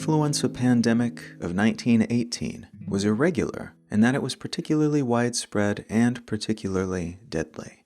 influenza pandemic of 1918 was irregular in that it was particularly widespread and particularly deadly.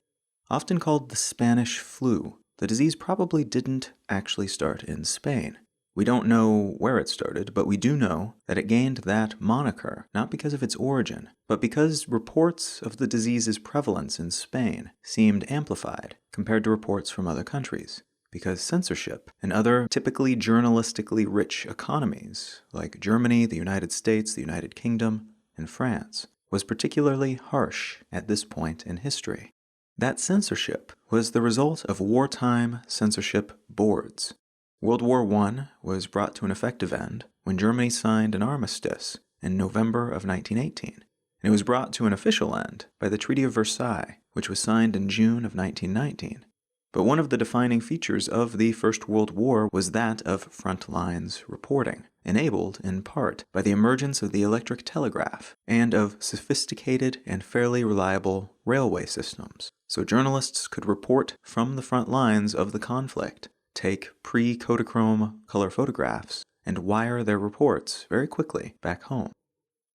Often called the Spanish flu, the disease probably didn't actually start in Spain. We don't know where it started, but we do know that it gained that moniker not because of its origin, but because reports of the disease's prevalence in Spain seemed amplified compared to reports from other countries. Because censorship in other typically journalistically rich economies, like Germany, the United States, the United Kingdom, and France, was particularly harsh at this point in history. That censorship was the result of wartime censorship boards. World War I was brought to an effective end when Germany signed an armistice in November of 1918. And it was brought to an official end by the Treaty of Versailles, which was signed in June of 1919. But one of the defining features of the First World War was that of front lines reporting, enabled in part by the emergence of the electric telegraph and of sophisticated and fairly reliable railway systems. So journalists could report from the front lines of the conflict, take pre-Kodachrome color photographs, and wire their reports very quickly back home.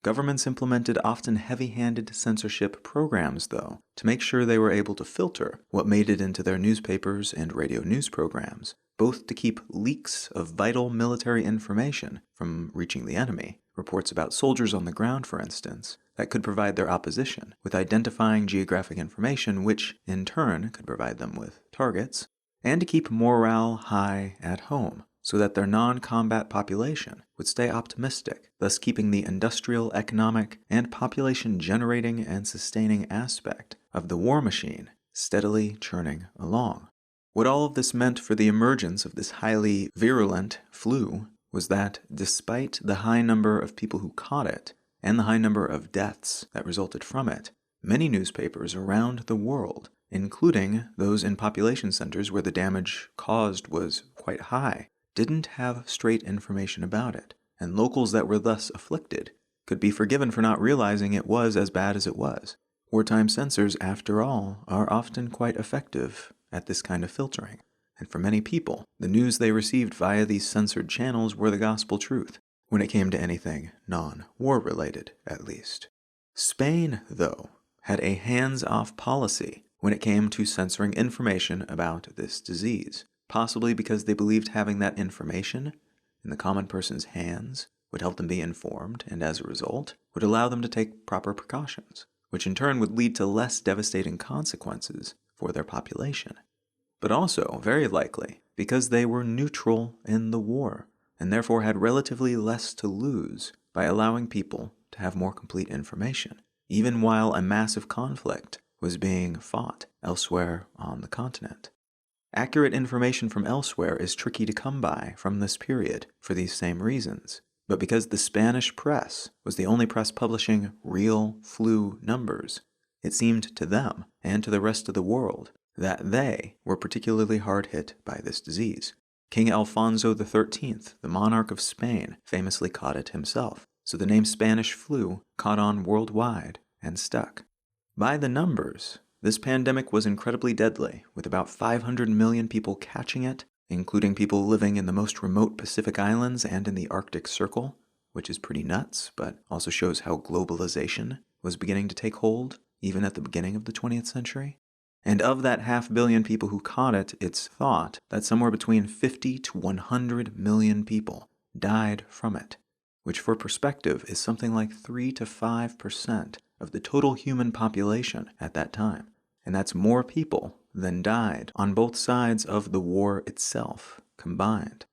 Governments implemented often heavy-handed censorship programs, though, to make sure they were able to filter what made it into their newspapers and radio news programs, both to keep leaks of vital military information from reaching the enemy, reports about soldiers on the ground, for instance, that could provide their opposition with identifying geographic information which, in turn, could provide them with targets, and to keep morale high at home, so that their non-combat population would stay optimistic, thus keeping the industrial, economic, and population-generating and sustaining aspect of the war machine steadily churning along. What all of this meant for the emergence of this highly virulent flu was that, despite the high number of people who caught it, and the high number of deaths that resulted from it, many newspapers around the world, including those in population centers where the damage caused was quite high, didn't have straight information about it, and locals that were thus afflicted could be forgiven for not realizing it was as bad as it was. Wartime censors, after all, are often quite effective at this kind of filtering, and for many people, the news they received via these censored channels were the gospel truth, when it came to anything non-war related, at least. Spain, though, had a hands-off policy when it came to censoring information about this disease. Possibly because they believed having that information in the common person's hands would help them be informed, and as a result, would allow them to take proper precautions, which in turn would lead to less devastating consequences for their population. But also, very likely, because they were neutral in the war, and therefore had relatively less to lose by allowing people to have more complete information, even while a massive conflict was being fought elsewhere on the continent. Accurate information from elsewhere is tricky to come by from this period for these same reasons. But because the Spanish press was the only press publishing real flu numbers, it seemed to them, and to the rest of the world, that they were particularly hard hit by this disease. King Alfonso XIII, the monarch of Spain, famously caught it himself, so the name Spanish flu caught on worldwide and stuck. By the numbers, this pandemic was incredibly deadly, with about 500 million people catching it, including people living in the most remote Pacific islands and in the Arctic Circle, which is pretty nuts, but also shows how globalization was beginning to take hold, even at the beginning of the 20th century. And of that 500 million people who caught it, it's thought that somewhere between 50 to 100 million people died from it, which for perspective is something like 3 to 5% of the total human population at that time. And that's more people than died on both sides of the war itself combined.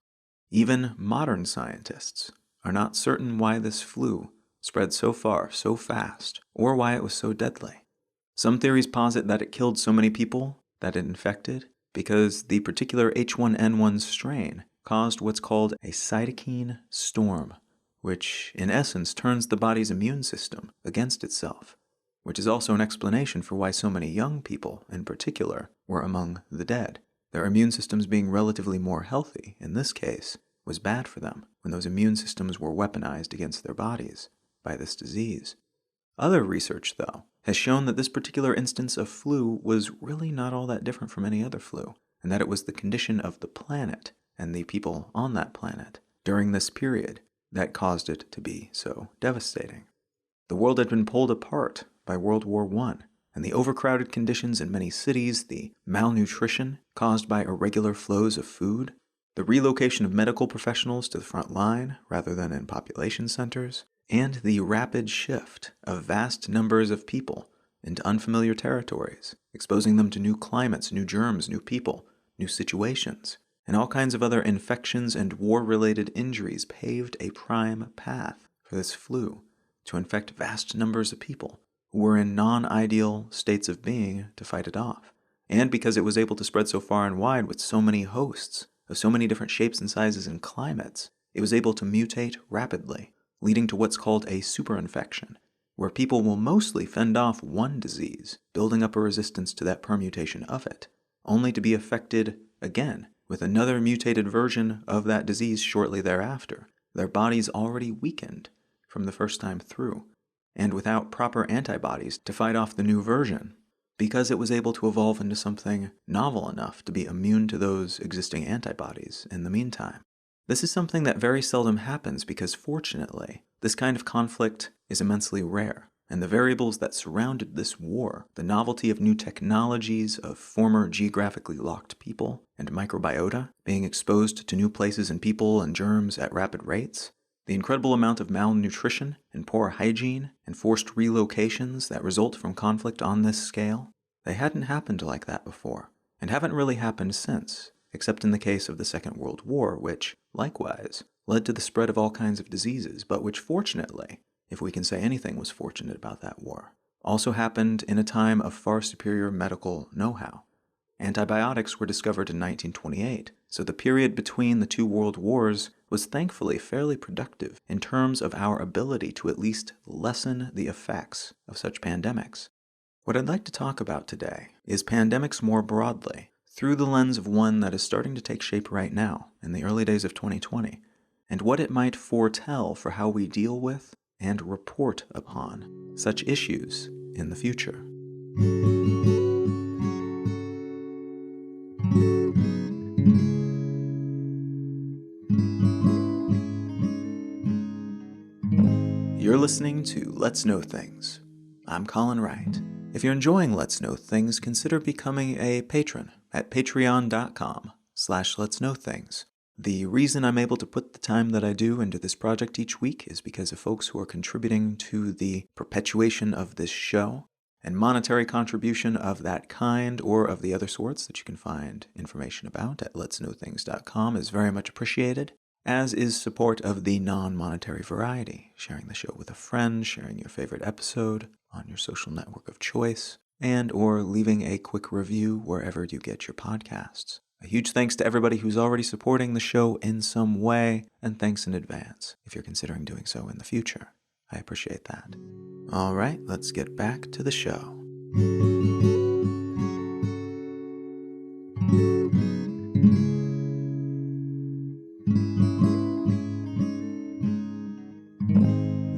Even modern scientists are not certain why this flu spread so far, so fast, or why it was so deadly. Some theories posit that it killed so many people that it infected because the particular H1N1 strain caused what's called a cytokine storm, which in essence turns the body's immune system against itself, which is also an explanation for why so many young people, in particular, were among the dead. Their immune systems being relatively more healthy, in this case, was bad for them when those immune systems were weaponized against their bodies by this disease. Other research, though, has shown that this particular instance of flu was really not all that different from any other flu, and that it was the condition of the planet and the people on that planet during this period that caused it to be so devastating. The world had been pulled apart by World War I, and the overcrowded conditions in many cities, the malnutrition caused by irregular flows of food, the relocation of medical professionals to the front line rather than in population centers, and the rapid shift of vast numbers of people into unfamiliar territories, exposing them to new climates, new germs, new people, new situations, and all kinds of other infections and war-related injuries paved a prime path for this flu to infect vast numbers of people who were in non-ideal states of being to fight it off. And because it was able to spread so far and wide with so many hosts of so many different shapes and sizes and climates, it was able to mutate rapidly, leading to what's called a superinfection, where people will mostly fend off one disease, building up a resistance to that permutation of it, only to be affected again with another mutated version of that disease shortly thereafter, their bodies already weakened from the first time through, and without proper antibodies to fight off the new version, because it was able to evolve into something novel enough to be immune to those existing antibodies in the meantime. This is something that very seldom happens because, fortunately, this kind of conflict is immensely rare, and the variables that surrounded this war, the novelty of new technologies, of former geographically locked people, and microbiota being exposed to new places and people and germs at rapid rates, the incredible amount of malnutrition and poor hygiene and forced relocations that result from conflict on this scale, they hadn't happened like that before, and haven't really happened since, except in the case of the Second World War, which, likewise, led to the spread of all kinds of diseases, but which fortunately, if we can say anything was fortunate about that war, also happened in a time of far superior medical know-how. Antibiotics were discovered in 1928, so the period between the two world wars was thankfully fairly productive in terms of our ability to at least lessen the effects of such pandemics. What I'd like to talk about today is pandemics more broadly, through the lens of one that is starting to take shape right now, in the early days of 2020, and what it might foretell for how we deal with and report upon such issues in the future. You're listening to Let's Know Things. I'm Colin Wright. If you're enjoying Let's Know Things, consider becoming a patron at patreon.com/letsknowthings. The reason I'm able to put the time that I do into this project each week is because of folks who are contributing to the perpetuation of this show, and monetary contribution of that kind or of the other sorts that you can find information about at letsknowthings.com is very much appreciated, as is support of the non-monetary variety, sharing the show with a friend, sharing your favorite episode on your social network of choice, and or leaving a quick review wherever you get your podcasts. A huge thanks to everybody who's already supporting the show in some way, and thanks in advance if you're considering doing so in the future. I appreciate that. All right, let's get back to the show.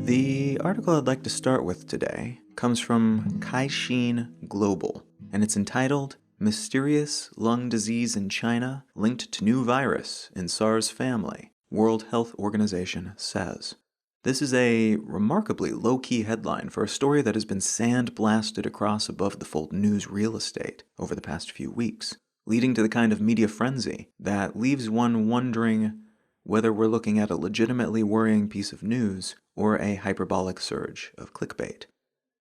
The article I'd like to start with today comes from Caixin Global, and it's entitled Mysterious Lung Disease in China Linked to New Virus in SARS Family, World Health Organization says. This is a remarkably low-key headline for a story that has been sandblasted across above-the-fold news real estate over the past few weeks, leading to the kind of media frenzy that leaves one wondering whether we're looking at a legitimately worrying piece of news or a hyperbolic surge of clickbait.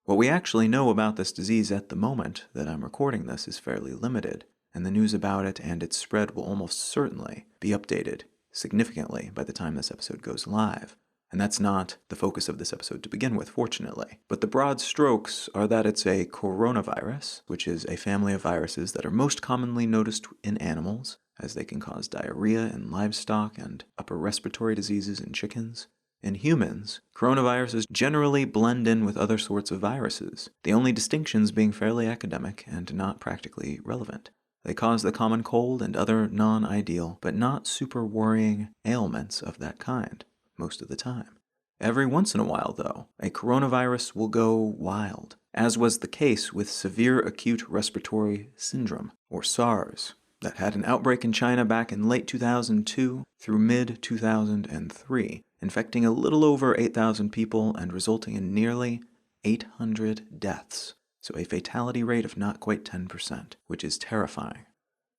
What we actually know about this disease at the moment that I'm recording this is fairly limited, and the news about it and its spread will almost certainly be updated significantly by the time this episode goes live. And that's not the focus of this episode to begin with, fortunately. But the broad strokes are that it's a coronavirus, which is a family of viruses that are most commonly noticed in animals, as they can cause diarrhea in livestock and upper respiratory diseases in chickens. In humans, coronaviruses generally blend in with other sorts of viruses, the only distinctions being fairly academic and not practically relevant. They cause the common cold and other non-ideal, but not super worrying ailments of that kind, most of the time. Every once in a while, though, a coronavirus will go wild, as was the case with severe acute respiratory syndrome, or SARS. that had an outbreak in China back in late 2002 through mid-2003, infecting a little over 8,000 people and resulting in nearly 800 deaths, so a fatality rate of not quite 10%, which is terrifying.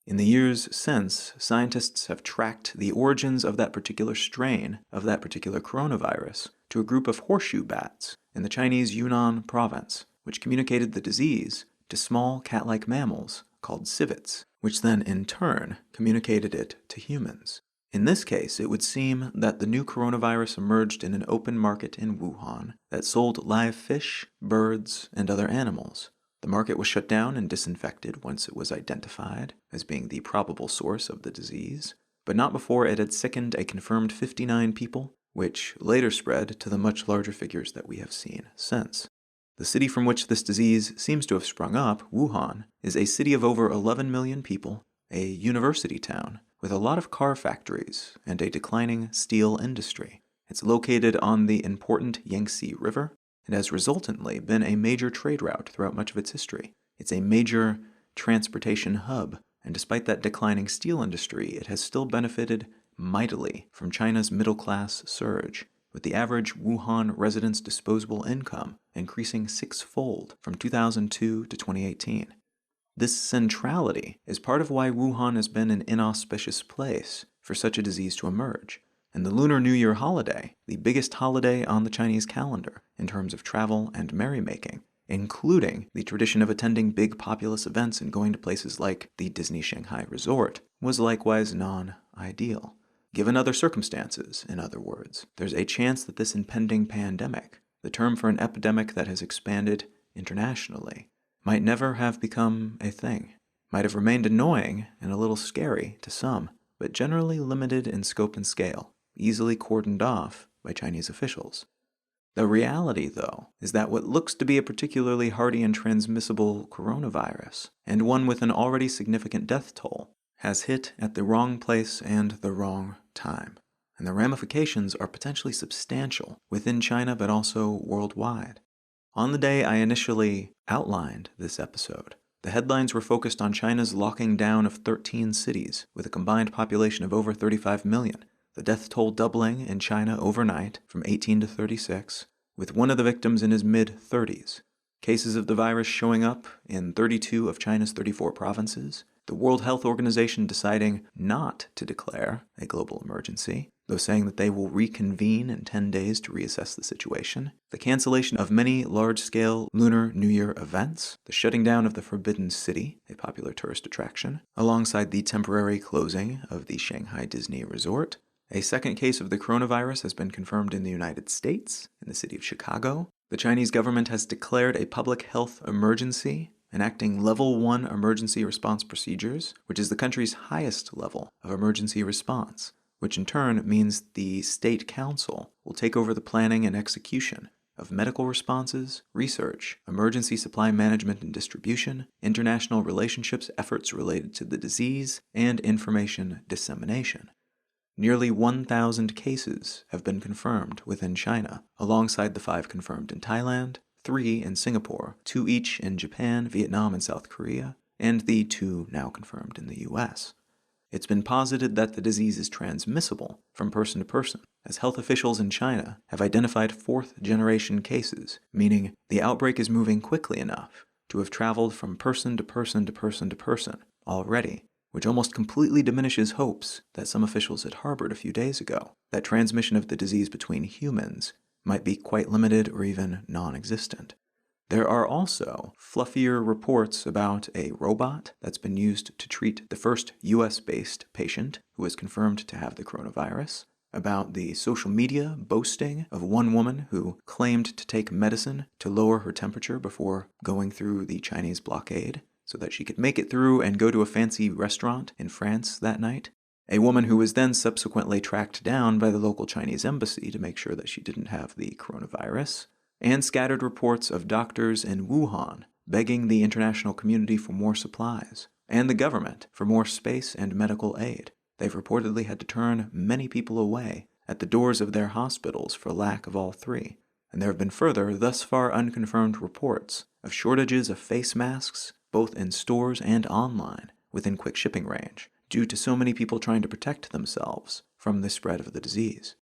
In the years since, scientists have tracked the origins of that particular strain of that particular coronavirus to a group of horseshoe bats in the Chinese Yunnan province, which communicated the disease to small cat-like mammals called civets, which then in turn communicated it to humans. In this case, it would seem that the new coronavirus emerged in an open market in Wuhan that sold live fish, birds, and other animals. The market was shut down and disinfected once it was identified as being the probable source of the disease, but not before it had sickened a confirmed 59 people, which later spread to the much larger figures that we have seen since. The city from which this disease seems to have sprung up, Wuhan, is a city of over 11 million people, a university town with a lot of car factories and a declining steel industry. It's located on the important Yangtze River, and has resultantly been a major trade route throughout much of its history. It's a major transportation hub, and despite that declining steel industry, it has still benefited mightily from China's middle-class surge, with the average Wuhan resident's disposable income increasing six-fold from 2002 to 2018. This centrality is part of why Wuhan has been an inauspicious place for such a disease to emerge. And the Lunar New Year holiday, the biggest holiday on the Chinese calendar in terms of travel and merrymaking, including the tradition of attending big populous events and going to places like the Disney Shanghai Resort, was likewise non-ideal. Given other circumstances, in other words, there's a chance that this impending pandemic, the term for an epidemic that has expanded internationally, might never have become a thing, might have remained annoying and a little scary to some, but generally limited in scope and scale, easily cordoned off by Chinese officials. The reality, though, is that what looks to be a particularly hardy and transmissible coronavirus, and one with an already significant death toll, has hit at the wrong place and the wrong time, and the ramifications are potentially substantial within China but also worldwide. On the day I initially outlined this episode, the headlines were focused on China's locking down of 13 cities with a combined population of over 35 million, the death toll doubling in China overnight from 18 to 36, with one of the victims in his mid-30s. Cases of the virus showing up in 32 of China's 34 provinces, the World Health Organization deciding not to declare a global emergency, though saying that they will reconvene in 10 days to reassess the situation, the cancellation of many large-scale Lunar New Year events, the shutting down of the Forbidden City, a popular tourist attraction, alongside the temporary closing of the Shanghai Disney Resort. A second case of the coronavirus has been confirmed in the United States, in the city of Chicago. The Chinese government has declared a public health emergency, enacting Level 1 emergency response procedures, which is the country's highest level of emergency response, which in turn means the State Council will take over the planning and execution of medical responses, research, emergency supply management and distribution, international relationships efforts related to the disease, and information dissemination. Nearly 1,000 cases have been confirmed within China, alongside the 5 confirmed in Thailand, 3 in Singapore, 2 each in Japan, Vietnam, and South Korea, and the 2 now confirmed in the US. It's been posited that the disease is transmissible from person to person, as health officials in China have identified 4th-generation cases, meaning the outbreak is moving quickly enough to have traveled from person to person to person to person already, which almost completely diminishes hopes that some officials had harbored a few days ago, that transmission of the disease between humans might be quite limited or even non-existent. There are also fluffier reports about a robot that's been used to treat the first US-based patient who was confirmed to have the coronavirus, about the social media boasting of one woman who claimed to take medicine to lower her temperature before going through the Chinese blockade, so that she could make it through and go to a fancy restaurant in France that night. A woman who was then subsequently tracked down by the local Chinese embassy to make sure that she didn't have the coronavirus. And scattered reports of doctors in Wuhan begging the international community for more supplies, and the government for more space and medical aid. They've reportedly had to turn many people away at the doors of their hospitals for lack of all 3. And there have been further, thus far unconfirmed reports of shortages of face masks, both in stores and online, within quick shipping range, due to so many people trying to protect themselves from the spread of the disease.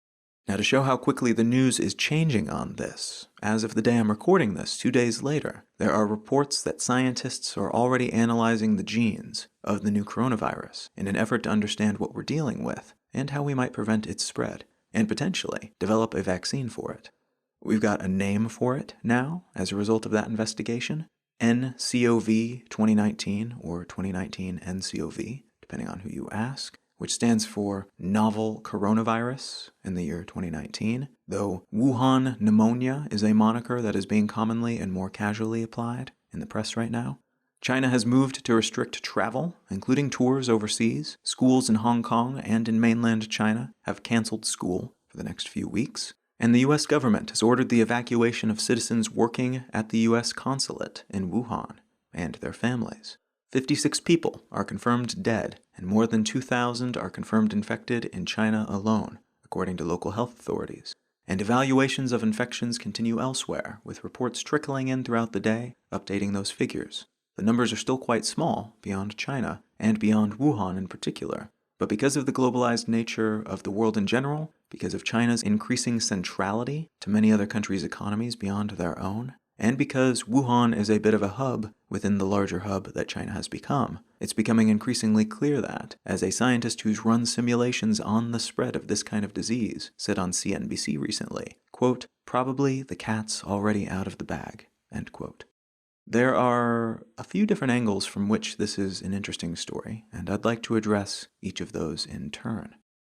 Now, to show how quickly the news is changing on this, as of the day I'm recording this, 2 days later, there are reports that scientists are already analyzing the genes of the new coronavirus in an effort to understand what we're dealing with and how we might prevent its spread, and potentially develop a vaccine for it. We've got a name for it now as a result of that investigation, NCOV 2019, or 2019 NCOV, depending on who you ask, which stands for Novel Coronavirus in the year 2019, though Wuhan pneumonia is a moniker that is being commonly and more casually applied in the press right now. China has moved to restrict travel, including tours overseas. Schools in Hong Kong and in mainland China have canceled school for the next few weeks. And the U.S. government has ordered the evacuation of citizens working at the U.S. consulate in Wuhan and their families. 56 people are confirmed dead, and more than 2,000 are confirmed infected in China alone, according to local health authorities. And evaluations of infections continue elsewhere, with reports trickling in throughout the day, updating those figures. The numbers are still quite small beyond China, and beyond Wuhan in particular. But because of the globalized nature of the world in general, because of China's increasing centrality to many other countries' economies beyond their own, and because Wuhan is a bit of a hub within the larger hub that China has become, it's becoming increasingly clear that, as a scientist who's run simulations on the spread of this kind of disease said on CNBC recently, quote, "Probably the cat's already out of the bag," end quote. There are a few different angles from which this is an interesting story, and I'd like to address each of those in turn.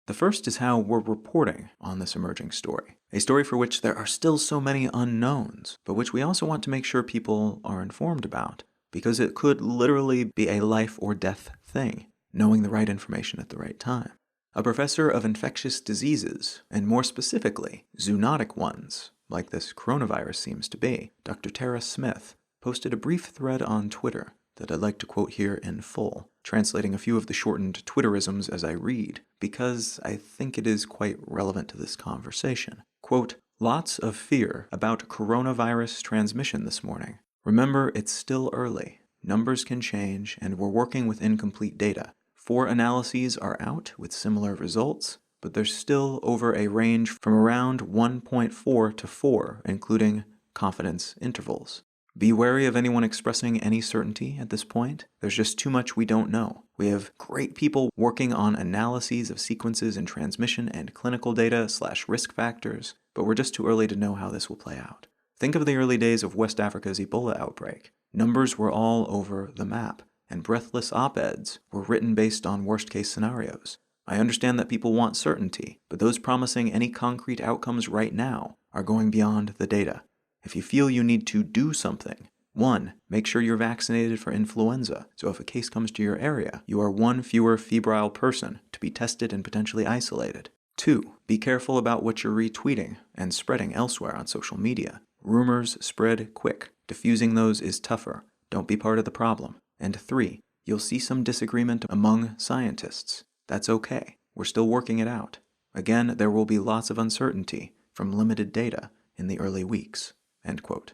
The first is how we're reporting on this emerging story, a story for which there are still so many unknowns, but which we also want to make sure people are informed about, because it could literally be a life or death thing, knowing the right information at the right time. A professor of infectious diseases, and more specifically, zoonotic ones, like this coronavirus seems to be, Dr. Tara Smith, posted a brief thread on Twitter that I'd like to quote here in full, translating a few of the shortened Twitterisms as I read, because I think it is quite relevant to this conversation. Quote, "Lots of fear about coronavirus transmission this morning. Remember, it's still early. Numbers can change, and we're working with incomplete data. 4 analyses are out with similar results, but they're still over a range from around 1.4 to 4, including confidence intervals. Be wary of anyone expressing any certainty at this point. There's just too much we don't know. We have great people working on analyses of sequences in transmission and clinical data / risk factors, but we're just too early to know how this will play out. Think of the early days of West Africa's Ebola outbreak. Numbers were all over the map, and breathless op-eds were written based on worst-case scenarios. I understand that people want certainty, but those promising any concrete outcomes right now are going beyond the data. If you feel you need to do something, 1. Make sure you're vaccinated for influenza, so if a case comes to your area, you are 1 fewer febrile person to be tested and potentially isolated. 2. Be careful about what you're retweeting and spreading elsewhere on social media. Rumors spread quick. Diffusing those is tougher. Don't be part of the problem. And 3. You'll see some disagreement among scientists. That's okay. We're still working it out. Again, there will be lots of uncertainty from limited data in the early weeks." End quote.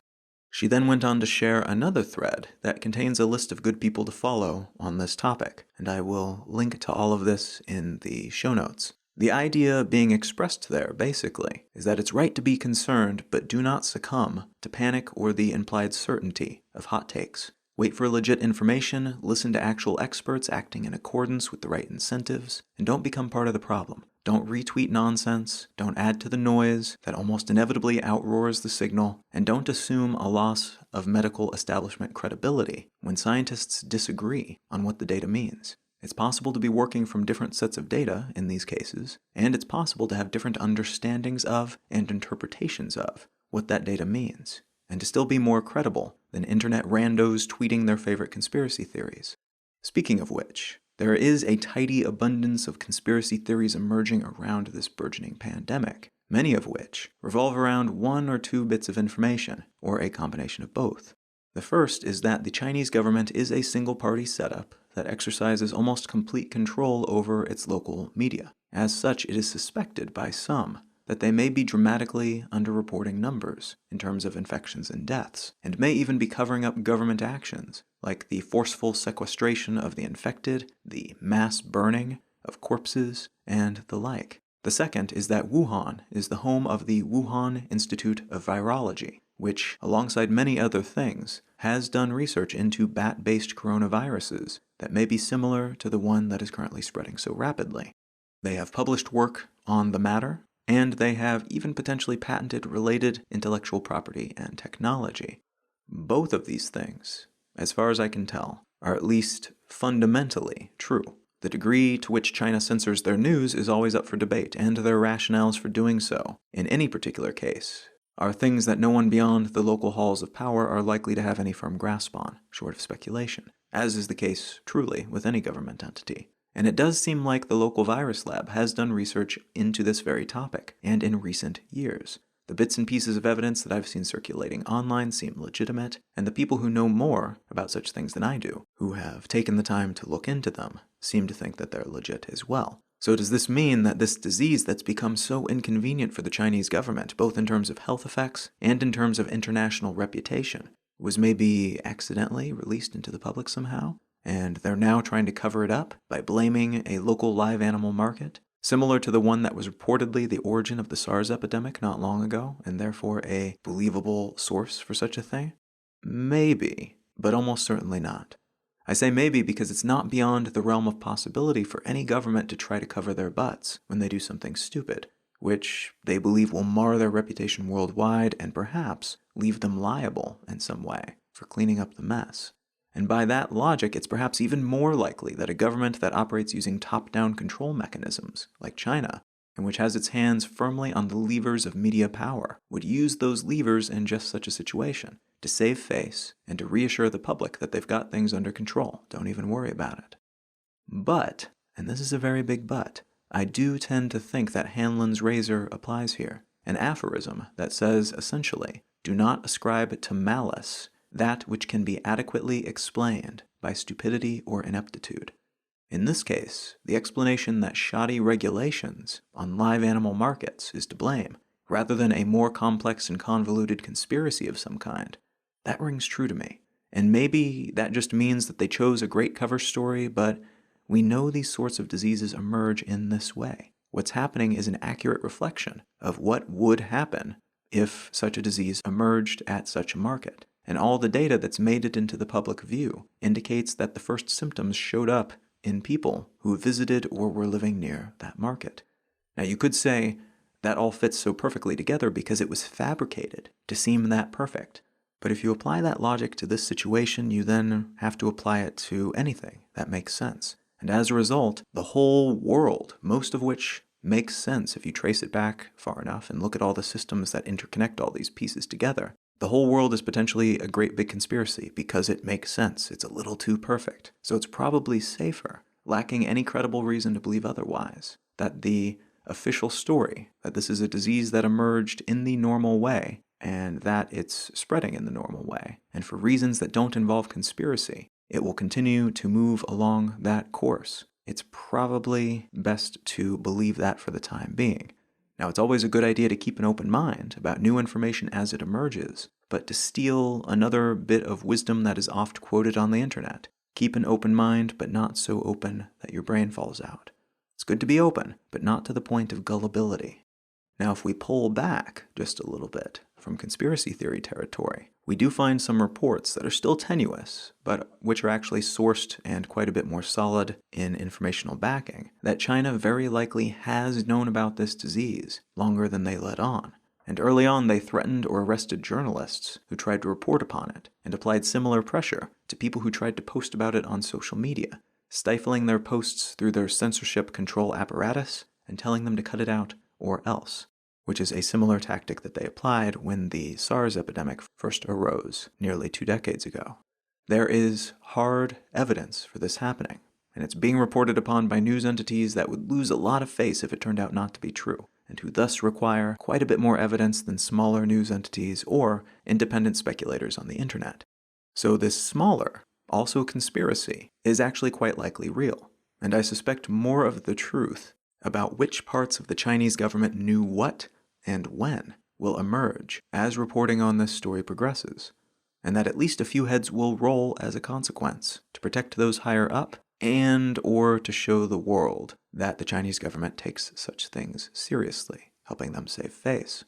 She then went on to share another thread that contains a list of good people to follow on this topic, and I will link to all of this in the show notes. The idea being expressed there, basically, is that it's right to be concerned, but do not succumb to panic or the implied certainty of hot takes. Wait for legit information, listen to actual experts acting in accordance with the right incentives, and don't become part of the problem. Don't retweet nonsense, don't add to the noise that almost inevitably outroars the signal, and don't assume a loss of medical establishment credibility when scientists disagree on what the data means. It's possible to be working from different sets of data in these cases, and it's possible to have different understandings of and interpretations of what that data means, and to still be more credible than internet randos tweeting their favorite conspiracy theories. Speaking of which, there is a tidy abundance of conspiracy theories emerging around this burgeoning pandemic, many of which revolve around 1 or 2 bits of information, or a combination of both. The first is that the Chinese government is a single-party setup that exercises almost complete control over its local media. As such, it is suspected by some that they may be dramatically underreporting numbers in terms of infections and deaths, and may even be covering up government actions, like the forceful sequestration of the infected, the mass burning of corpses, and the like. The second is that Wuhan is the home of the Wuhan Institute of Virology, which, alongside many other things, has done research into bat-based coronaviruses that may be similar to the one that is currently spreading so rapidly. They have published work on the matter, and they have even potentially patented related intellectual property and technology. Both of these things, as far as I can tell, are at least fundamentally true. The degree to which China censors their news is always up for debate, and their rationales for doing so, in any particular case, are things that no one beyond the local halls of power are likely to have any firm grasp on, short of speculation, as is the case, truly, with any government entity. And it does seem like the local virus lab has done research into this very topic, and in recent years. The bits and pieces of evidence that I've seen circulating online seem legitimate, and the people who know more about such things than I do, who have taken the time to look into them, seem to think that they're legit as well. So does this mean that this disease that's become so inconvenient for the Chinese government, both in terms of health effects and in terms of international reputation, was maybe accidentally released into the public somehow? And they're now trying to cover it up by blaming a local live animal market, similar to the one that was reportedly the origin of the SARS epidemic not long ago, and therefore a believable source for such a thing? Maybe, but almost certainly not. I say maybe because it's not beyond the realm of possibility for any government to try to cover their butts when they do something stupid, which they believe will mar their reputation worldwide and perhaps leave them liable in some way for cleaning up the mess. And by that logic, it's perhaps even more likely that a government that operates using top-down control mechanisms, like China, and which has its hands firmly on the levers of media power, would use those levers in just such a situation, to save face and to reassure the public that they've got things under control. Don't even worry about it. But, and this is a very big but, I do tend to think that Hanlon's razor applies here, an aphorism that says, essentially, do not ascribe to malice that which can be adequately explained by stupidity or ineptitude. In this case, the explanation that shoddy regulations on live animal markets is to blame, rather than a more complex and convoluted conspiracy of some kind, that rings true to me. And maybe that just means that they chose a great cover story, but we know these sorts of diseases emerge in this way. What's happening is an accurate reflection of what would happen if such a disease emerged at such a market. And all the data that's made it into the public view indicates that the first symptoms showed up in people who visited or were living near that market. Now you could say that all fits so perfectly together because it was fabricated to seem that perfect. But if you apply that logic to this situation, you then have to apply it to anything that makes sense. And as a result, the whole world, most of which makes sense if you trace it back far enough and look at all the systems that interconnect all these pieces together, the whole world is potentially a great big conspiracy because it makes sense. It's a little too perfect. So it's probably safer, lacking any credible reason to believe otherwise, that the official story, that this is a disease that emerged in the normal way, and that it's spreading in the normal way, and for reasons that don't involve conspiracy, it will continue to move along that course. It's probably best to believe that for the time being. Now, it's always a good idea to keep an open mind about new information as it emerges, but to steal another bit of wisdom that is oft quoted on the internet, keep an open mind, but not so open that your brain falls out. It's good to be open, but not to the point of gullibility. Now, if we pull back just a little bit from conspiracy theory territory, we do find some reports that are still tenuous, but which are actually sourced and quite a bit more solid in informational backing, that China very likely has known about this disease longer than they let on. And early on, they threatened or arrested journalists who tried to report upon it, and applied similar pressure to people who tried to post about it on social media, stifling their posts through their censorship control apparatus and telling them to cut it out or else, which is a similar tactic that they applied when the SARS epidemic first arose nearly 2 decades ago. There is hard evidence for this happening, and it's being reported upon by news entities that would lose a lot of face if it turned out not to be true, and who thus require quite a bit more evidence than smaller news entities or independent speculators on the internet. So this smaller, also conspiracy, is actually quite likely real, and I suspect more of the truth about which parts of the Chinese government knew what and when will emerge as reporting on this story progresses. and that at least a few heads will roll as a consequence to protect those higher up and or to show the world that the Chinese government takes such things seriously, helping them save face.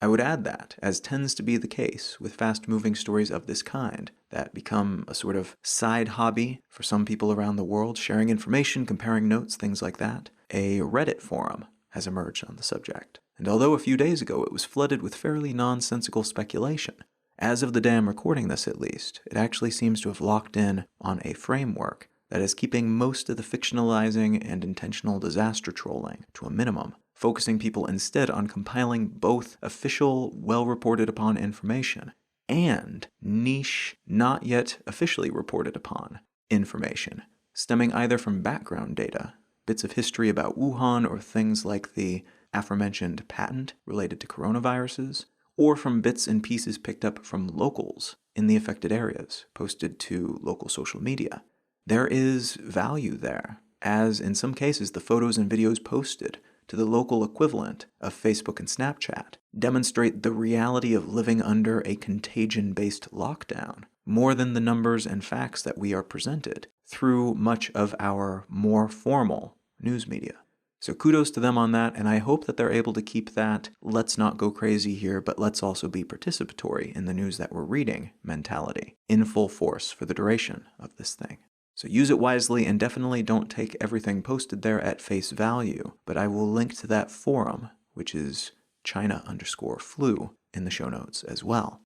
I would add that, as tends to be the case with fast-moving stories of this kind that become a sort of side hobby for some people around the world, sharing information, comparing notes, things like that, a Reddit forum has emerged on the subject. And although a few days ago it was flooded with fairly nonsensical speculation, as of the day I'm recording this at least, it actually seems to have locked in on a framework that is keeping most of the fictionalizing and intentional disaster trolling to a minimum, focusing people instead on compiling both official, well-reported upon information and niche, not yet officially reported upon information, stemming either from background data, bits of history about Wuhan or things like the aforementioned patent related to coronaviruses, or from bits and pieces picked up from locals in the affected areas, posted to local social media. There is value there, as in some cases the photos and videos posted to the local equivalent of Facebook and Snapchat demonstrate the reality of living under a contagion-based lockdown, more than the numbers and facts that we are presented through much of our more formal news media. So kudos to them on that, and I hope that they're able to keep that let's not go crazy here, but let's also be participatory in the news that we're reading mentality in full force for the duration of this thing. So use it wisely and definitely don't take everything posted there at face value, but I will link to that forum, which is China_flu, in the show notes as well.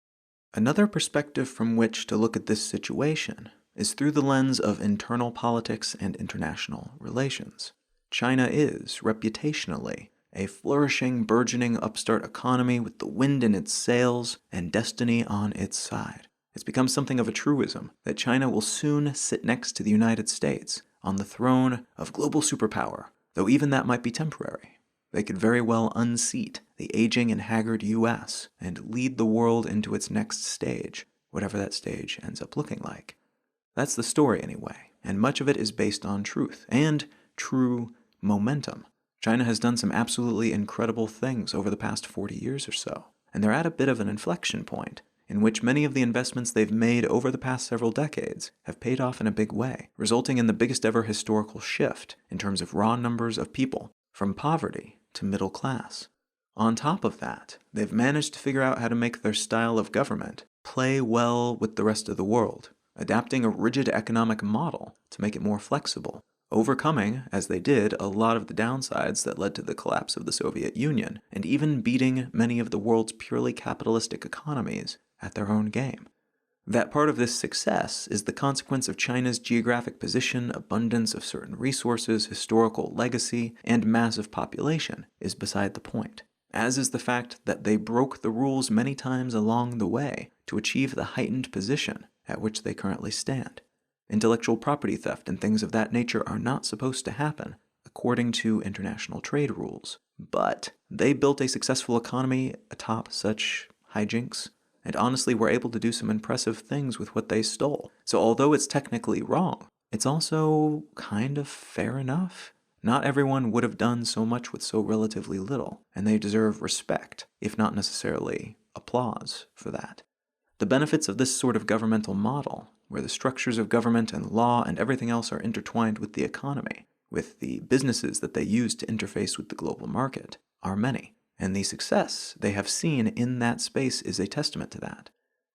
Another perspective from which to look at this situation is through the lens of internal politics and international relations. China is, reputationally, a flourishing, burgeoning upstart economy with the wind in its sails and destiny on its side. It's become something of a truism that China will soon sit next to the United States on the throne of global superpower, though even that might be temporary. They could very well unseat the aging and haggard US and lead the world into its next stage, whatever that stage ends up looking like. That's the story anyway, and much of it is based on truth and true momentum. China has done some absolutely incredible things over the past 40 years or so, and they're at a bit of an inflection point in which many of the investments they've made over the past several decades have paid off in a big way, resulting in the biggest ever historical shift in terms of raw numbers of people from poverty to middle class. On top of that, they've managed to figure out how to make their style of government play well with the rest of the world, adapting a rigid economic model to make it more flexible, overcoming, as they did, a lot of the downsides that led to the collapse of the Soviet Union, and even beating many of the world's purely capitalistic economies at their own game. That part of this success is the consequence of China's geographic position, abundance of certain resources, historical legacy, and massive population is beside the point, as is the fact that they broke the rules many times along the way to achieve the heightened position at which they currently stand. Intellectual property theft and things of that nature are not supposed to happen, according to international trade rules. But they built a successful economy atop such hijinks, and honestly were able to do some impressive things with what they stole. So although it's technically wrong, it's also kind of fair enough. Not everyone would have done so much with so relatively little, and they deserve respect, if not necessarily applause, for that. The benefits of this sort of governmental model, where the structures of government and law and everything else are intertwined with the economy, with the businesses that they use to interface with the global market, are many. And the success they have seen in that space is a testament to that.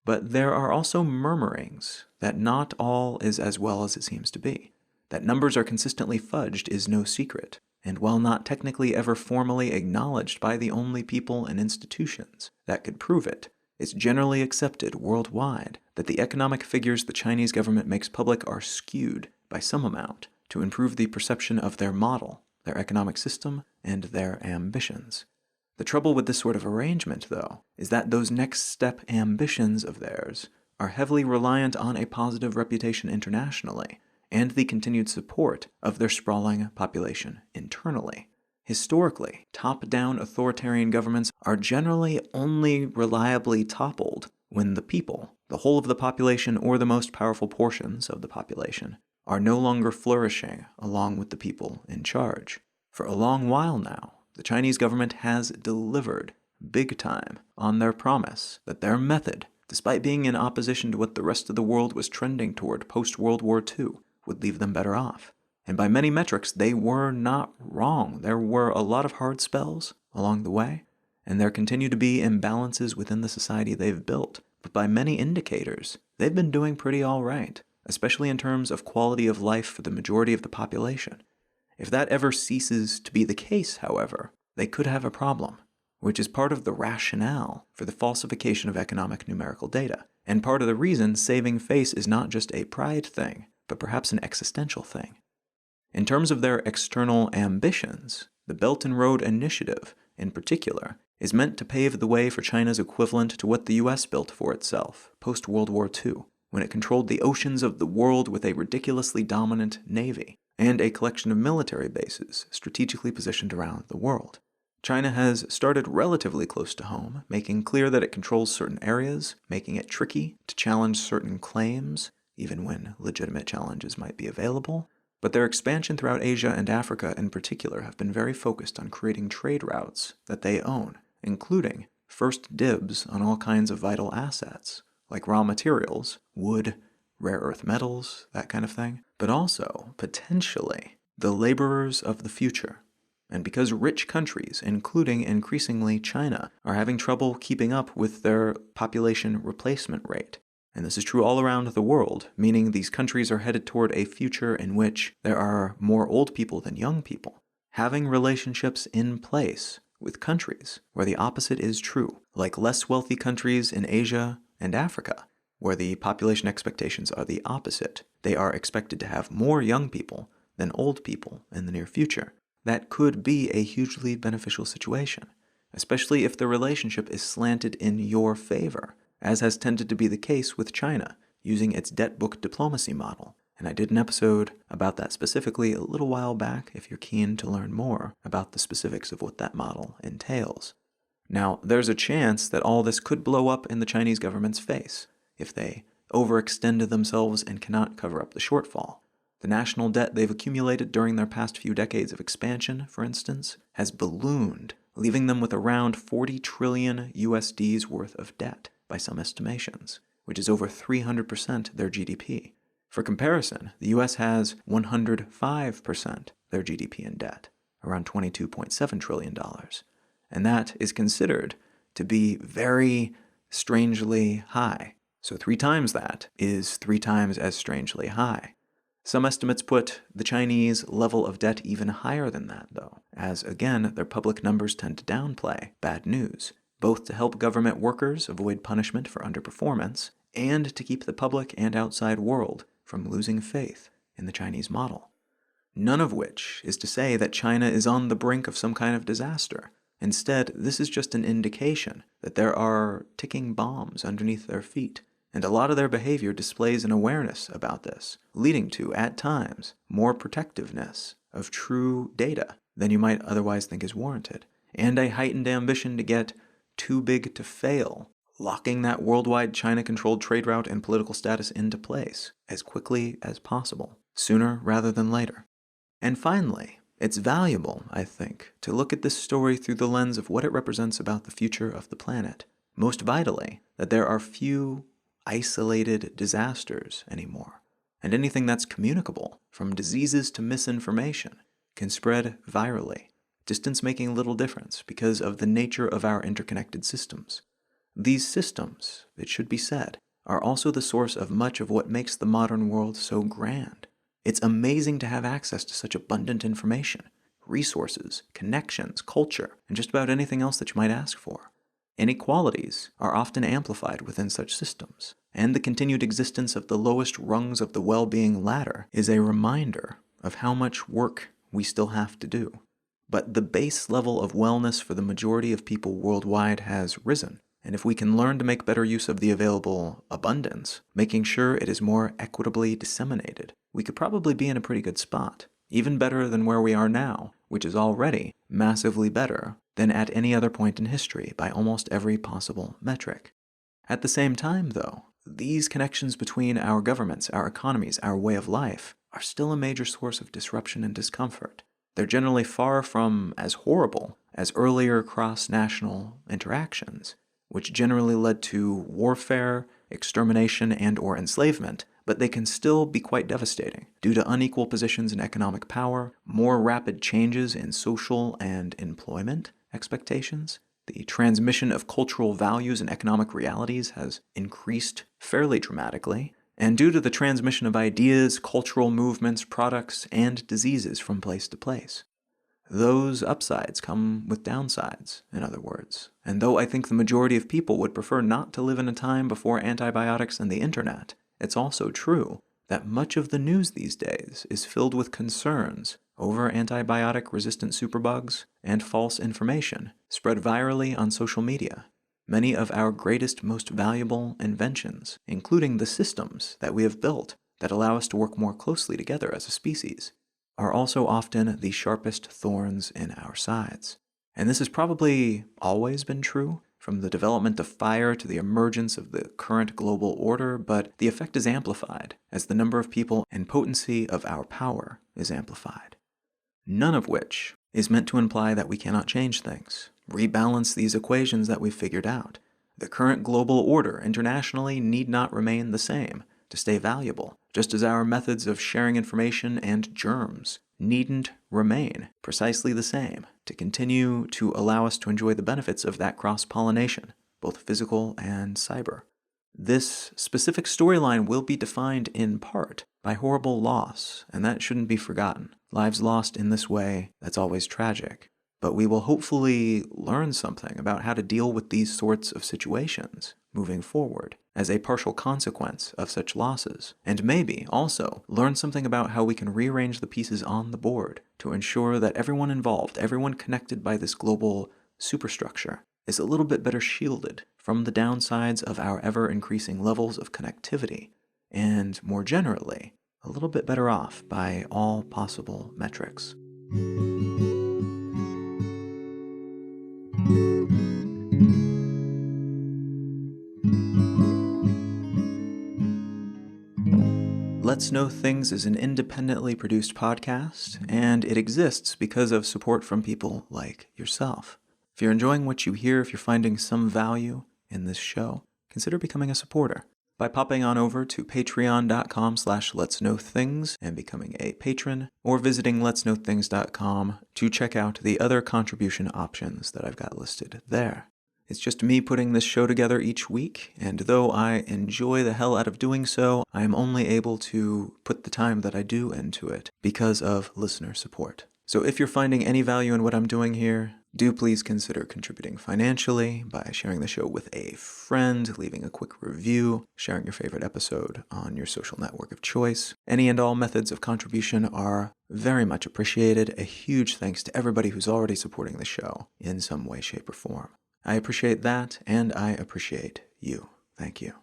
But there are also murmurings that not all is as well as it seems to be. That numbers are consistently fudged is no secret, and while not technically ever formally acknowledged by the only people and institutions that could prove it, it's generally accepted worldwide that the economic figures the Chinese government makes public are skewed by some amount to improve the perception of their model, their economic system, and their ambitions. The trouble with this sort of arrangement, though, is that those next step ambitions of theirs are heavily reliant on a positive reputation internationally and the continued support of their sprawling population internally. Historically, top-down authoritarian governments are generally only reliably toppled when the people, the whole of the population or the most powerful portions of the population, are no longer flourishing along with the people in charge. For a long while now, the Chinese government has delivered big time on their promise that their method despite being in opposition to what the rest of the world was trending toward post-World War II, would leave them better off. And by many metrics, they were not wrong. There were a lot of hard spells along the way, and there continue to be imbalances within the society they've built. But by many indicators, they've been doing pretty all right, especially in terms of quality of life for the majority of the population. If that ever ceases to be the case, however, they could have a problem, which is part of the rationale for the falsification of economic numerical data, and part of the reason saving face is not just a pride thing, but perhaps an existential thing. In terms of their external ambitions, the Belt and Road Initiative, in particular, is meant to pave the way for China's equivalent to what the US built for itself post-World War II, when it controlled the oceans of the world with a ridiculously dominant navy and a collection of military bases strategically positioned around the world. China has started relatively close to home, making clear that it controls certain areas, making it tricky to challenge certain claims, even when legitimate challenges might be available. But their expansion throughout Asia and Africa in particular have been very focused on creating trade routes that they own, including first dibs on all kinds of vital assets, like raw materials, wood, rare earth metals, that kind of thing, but also, potentially, the laborers of the future. And because rich countries, including increasingly China, are having trouble keeping up with their population replacement rate, and this is true all around the world, meaning these countries are headed toward a future in which there are more old people than young people, having relationships in place with countries where the opposite is true, like less wealthy countries in Asia and Africa, where the population expectations are the opposite. They are expected to have more young people than old people in the near future. That could be a hugely beneficial situation, especially if the relationship is slanted in your favor, as has tended to be the case with China, using its debt book diplomacy model. And I did an episode about that specifically a little while back if you're keen to learn more about the specifics of what that model entails. Now, there's a chance that all this could blow up in the Chinese government's face if they overextend themselves and cannot cover up the shortfall. The national debt they've accumulated during their past few decades of expansion, for instance, has ballooned, leaving them with around 40 trillion USD's worth of debt by some estimations, which is over 300% their GDP. For comparison, the US has 105% their GDP in debt, around $22.7 trillion. And that is considered to be very strangely high. So 3 times that is 3 times as strangely high. Some estimates put the Chinese level of debt even higher than that, though, as, again, their public numbers tend to downplay bad news, both to help government workers avoid punishment for underperformance and to keep the public and outside world from losing faith in the Chinese model. None of which is to say that China is on the brink of some kind of disaster. Instead, this is just an indication that there are ticking bombs underneath their feet, and a lot of their behavior displays an awareness about this, leading to, at times, more protectiveness of true data than you might otherwise think is warranted, and a heightened ambition to get too big to fail, locking that worldwide China-controlled trade route and political status into place as quickly as possible, sooner rather than later. And finally, it's valuable, I think, to look at this story through the lens of what it represents about the future of the planet. Most vitally, that there are few isolated disasters anymore, and anything that's communicable, from diseases to misinformation, can spread virally, distance making little difference because of the nature of our interconnected systems. These systems, it should be said, are also the source of much of what makes the modern world so grand. It's amazing to have access to such abundant information, resources, connections, culture, and just about anything else that you might ask for. Inequalities are often amplified within such systems, and the continued existence of the lowest rungs of the well-being ladder is a reminder of how much work we still have to do. But the base level of wellness for the majority of people worldwide has risen, and if we can learn to make better use of the available abundance, making sure it is more equitably disseminated, we could probably be in a pretty good spot, even better than where we are now, which is already massively better than at any other point in history by almost every possible metric. At the same time, though, these connections between our governments, our economies, our way of life are still a major source of disruption and discomfort. They're generally far from as horrible as earlier cross-national interactions, which generally led to warfare, extermination, and/or enslavement, but they can still be quite devastating due to unequal positions in economic power, more rapid changes in social and employment expectations. The transmission of cultural values and economic realities has increased fairly dramatically, and due to the transmission of ideas, cultural movements, products, and diseases from place to place. Those upsides come with downsides, in other words. And though I think the majority of people would prefer not to live in a time before antibiotics and the internet, it's also true that much of the news these days is filled with concerns over antibiotic-resistant superbugs and false information spread virally on social media. Many of our greatest, most valuable inventions, including the systems that we have built that allow us to work more closely together as a species, are also often the sharpest thorns in our sides. And this has probably always been true, from the development of fire to the emergence of the current global order, but the effect is amplified as the number of people and potency of our power is amplified. None of which is meant to imply that we cannot change things, rebalance these equations that we've figured out. The current global order internationally need not remain the same to stay valuable, just as our methods of sharing information and germs needn't remain precisely the same to continue to allow us to enjoy the benefits of that cross-pollination, both physical and cyber. This specific storyline will be defined in part by horrible loss, and that shouldn't be forgotten. Lives lost in this way, that's always tragic. But we will hopefully learn something about how to deal with these sorts of situations moving forward as a partial consequence of such losses, and maybe also learn something about how we can rearrange the pieces on the board to ensure that everyone involved, everyone connected by this global superstructure, is a little bit better shielded from the downsides of our ever-increasing levels of connectivity, and more generally, a little bit better off by all possible metrics. Let's Know Things is an independently produced podcast, and it exists because of support from people like yourself. If you're enjoying what you hear, if you're finding some value in this show, consider becoming a supporter by popping on over to patreon.com/letsknowthings and becoming a patron, or visiting letsknowthings.com to check out the other contribution options that I've got listed there. It's just me putting this show together each week, and though I enjoy the hell out of doing so, I am only able to put the time that I do into it because of listener support. So if you're finding any value in what I'm doing here, do please consider contributing financially by sharing the show with a friend, leaving a quick review, sharing your favorite episode on your social network of choice. Any and all methods of contribution are very much appreciated. A huge thanks to everybody who's already supporting the show in some way, shape, or form. I appreciate that, and I appreciate you. Thank you.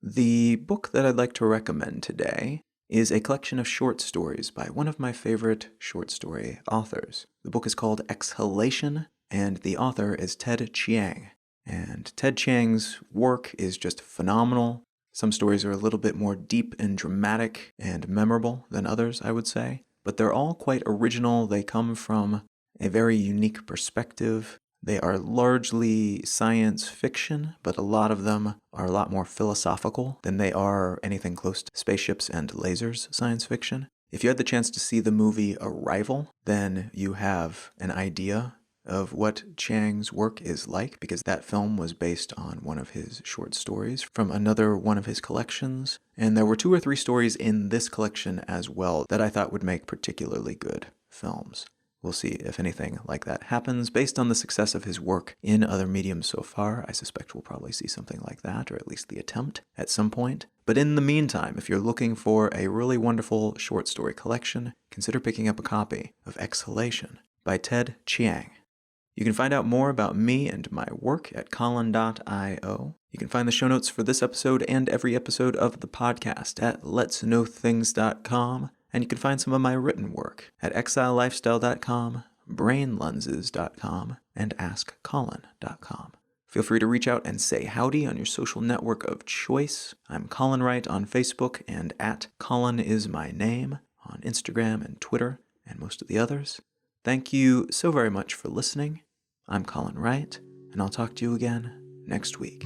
The book that I'd like to recommend today is a collection of short stories by one of my favorite short story authors. The book is called Exhalation, and the author is Ted Chiang. And Ted Chiang's work is just phenomenal. Some stories are a little bit more deep and dramatic and memorable than others, I would say. But they're all quite original. They come from a very unique perspective. They are largely science fiction, but a lot of them are a lot more philosophical than they are anything close to spaceships and lasers science fiction. If you had the chance to see the movie Arrival, then you have an idea of what Chiang's work is like, because that film was based on one of his short stories from another one of his collections. And there were 2 or 3 stories in this collection as well that I thought would make particularly good films. We'll see if anything like that happens. Based on the success of his work in other mediums so far, I suspect we'll probably see something like that, or at least the attempt at some point. But in the meantime, if you're looking for a really wonderful short story collection, consider picking up a copy of Exhalation by Ted Chiang. You can find out more about me and my work at colin.io. You can find the show notes for this episode and every episode of the podcast at letsknowthings.com. And you can find some of my written work at exilelifestyle.com, brainlenses.com, and askcolin.com. Feel free to reach out and say howdy on your social network of choice. I'm Colin Wright on Facebook and at Colin is my name on Instagram and Twitter and most of the others. Thank you so very much for listening. I'm Colin Wright, and I'll talk to you again next week.